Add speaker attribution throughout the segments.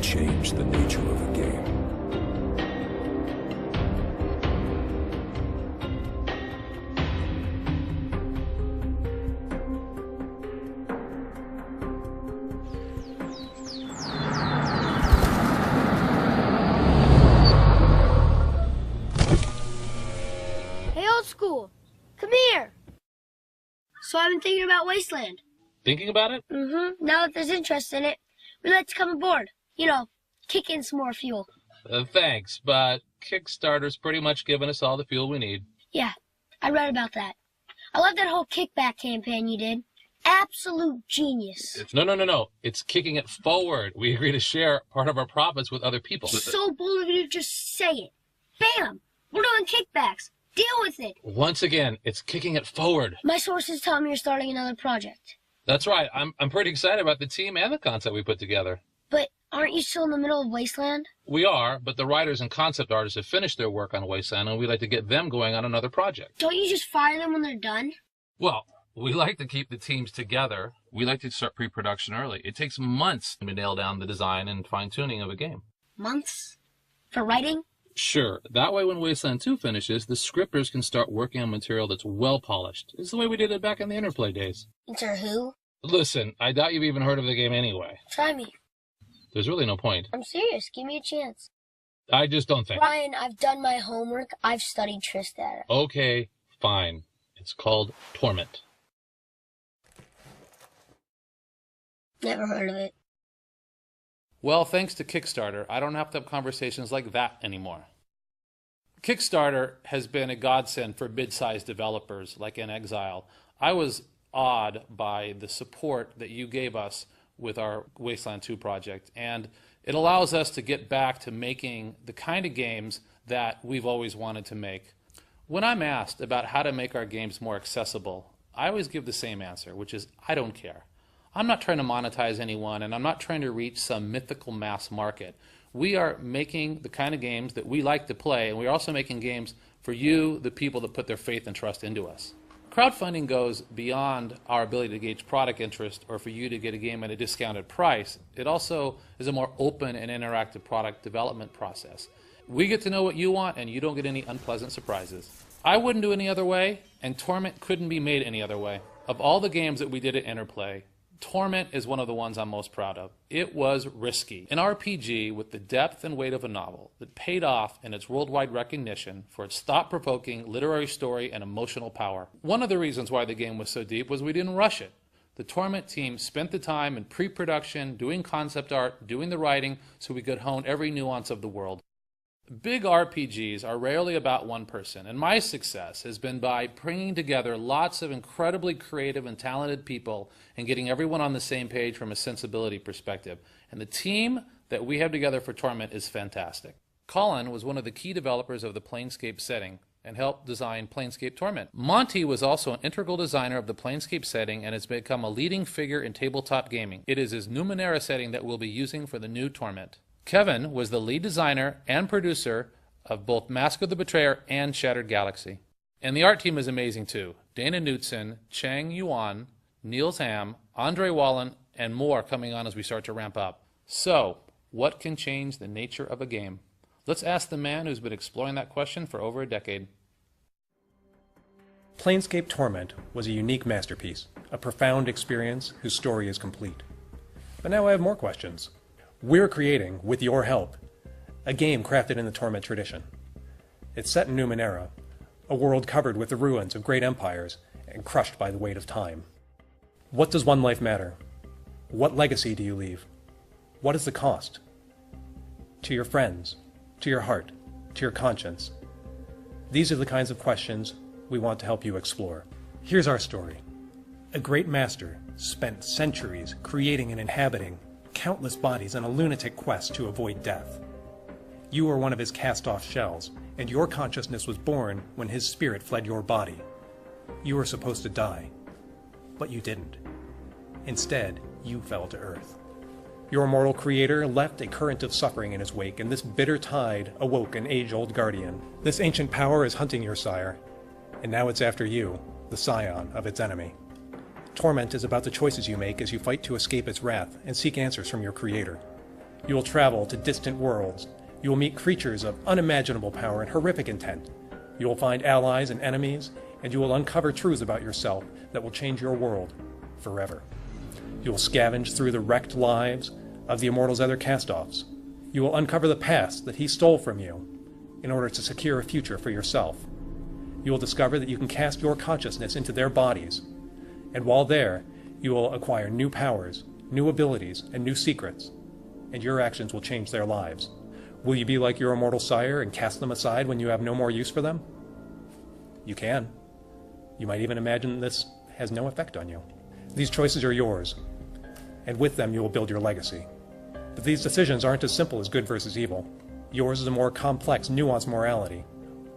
Speaker 1: can change the nature of a game.
Speaker 2: Hey, old school, come here. So I've been thinking about Wasteland.
Speaker 3: Thinking about it?
Speaker 2: Mm-hmm. Now that there's interest in it, we'd like to come aboard. You know, kick in some more fuel.
Speaker 3: Thanks, but Kickstarter's pretty much given us all the fuel we need.
Speaker 2: Yeah, I read about that. I love that whole kickback campaign you did. Absolute genius.
Speaker 3: No. It's kicking it forward. We agree to share part of our profits with other people.
Speaker 2: So bold of you to just say it. Bam! We're doing kickbacks. Deal with it.
Speaker 3: Once again, it's kicking it forward.
Speaker 2: My sources tell me you're starting another project.
Speaker 3: That's right. I'm pretty excited about the team and the concept we put together.
Speaker 2: But aren't you still in the middle of Wasteland?
Speaker 3: We are, but the writers and concept artists have finished their work on Wasteland, and we'd like to get them going on another project.
Speaker 2: Don't you just fire them when they're done?
Speaker 3: Well, we like to keep the teams together. We like to start pre-production early. It takes months to nail down the design and fine-tuning of a game.
Speaker 2: Months? For writing?
Speaker 3: Sure. That way when Wasteland 2 finishes, the scripters can start working on material that's well-polished. It's the way we did it back in the Interplay days.
Speaker 2: Enter who?
Speaker 3: Listen, I doubt you've even heard of the game anyway.
Speaker 2: Try me.
Speaker 3: There's really no point.
Speaker 2: I'm serious. Give me a chance.
Speaker 3: I just don't think.
Speaker 2: Ryan, I've done my homework. I've studied Tristana.
Speaker 3: Okay, fine. It's called Torment.
Speaker 2: Never heard of it.
Speaker 4: Well, thanks to Kickstarter, I don't have to have conversations like that anymore. Kickstarter has been a godsend for mid-sized developers like In Exile. I was awed by the support that you gave us with our Wasteland 2 project, and it allows us to get back to making the kind of games that we've always wanted to make. When I'm asked about how to make our games more accessible, I always give the same answer, which is I don't care. I'm not trying to monetize anyone, and I'm not trying to reach some mythical mass market. We are making the kind of games that we like to play, and we're also making games for you, the people that put their faith and trust into us. Crowdfunding goes beyond our ability to gauge product interest or for you to get a game at a discounted price. It also is a more open and interactive product development process. We get to know what you want, and you don't get any unpleasant surprises. I wouldn't do it any other way, and Torment couldn't be made any other way. Of all the games that we did at Interplay, Torment is one of the ones I'm most proud of. It was risky. An RPG with the depth and weight of a novel that paid off in its worldwide recognition for its thought-provoking literary story and emotional power. One of the reasons why the game was so deep was we didn't rush it. The Torment team spent the time in pre-production, doing concept art, doing the writing, so we could hone every nuance of the world. Big RPGs are rarely about one person, and my success has been by bringing together lots of incredibly creative and talented people and getting everyone on the same page from a sensibility perspective. And the team that we have together for Torment is fantastic. Colin was one of the key developers of the Planescape setting and helped design Planescape Torment. Monty was also an integral designer of the Planescape setting and has become a leading figure in tabletop gaming. It is his Numenera setting that we'll be using for the new Torment. Kevin was the lead designer and producer of both Mask of the Betrayer and Shattered Galaxy. And the art team is amazing too. Dana Knutson, Chang Yuan, Niels Ham, Andre Wallen, and more coming on as we start to ramp up. So, what can change the nature of a game? Let's ask the man who's been exploring that question for over a decade.
Speaker 5: Planescape Torment was a unique masterpiece, a profound experience whose story is complete. But now I have more questions. We're creating, with your help, a game crafted in the Torment tradition. It's set in Numenera, a world covered with the ruins of great empires and crushed by the weight of time. What does one life matter? What legacy do you leave? What is the cost? To your friends, to your heart, to your conscience. These are the kinds of questions we want to help you explore. Here's our story. A great master spent centuries creating and inhabiting countless bodies on a lunatic quest to avoid death. You were one of his cast-off shells, and your consciousness was born when his spirit fled your body. You were supposed to die, but you didn't. Instead, you fell to earth. Your mortal creator left a current of suffering in his wake, and this bitter tide awoke an age-old guardian. This ancient power is hunting your sire, and now it's after you, the scion of its enemy. Torment is about the choices you make as you fight to escape its wrath and seek answers from your creator. You will travel to distant worlds. You will meet creatures of unimaginable power and horrific intent. You will find allies and enemies, and you will uncover truths about yourself that will change your world forever. You will scavenge through the wrecked lives of the Immortal's other cast-offs. You will uncover the past that he stole from you in order to secure a future for yourself. You will discover that you can cast your consciousness into their bodies, and while there, you will acquire new powers, new abilities, and new secrets, and your actions will change their lives. Will you be like your immortal sire and cast them aside when you have no more use for them? You can. You might even imagine this has no effect on you. These choices are yours, and with them you will build your legacy. But these decisions aren't as simple as good versus evil. Yours is a more complex, nuanced morality,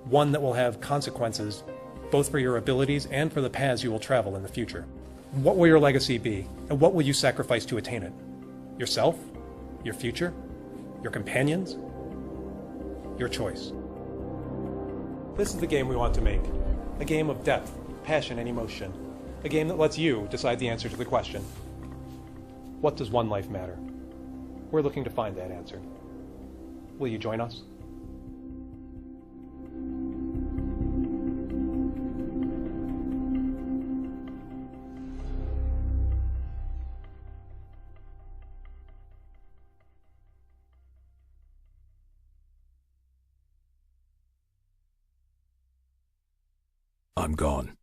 Speaker 5: one that will have consequences both for your abilities and for the paths you will travel in the future. What will your legacy be, and what will you sacrifice to attain it? Yourself? Your future? Your companions? Your choice. This is the game we want to make. A game of depth, passion, and emotion. A game that lets you decide the answer to the question, what does one life matter? We're looking to find that answer. Will you join us?
Speaker 1: I'm gone.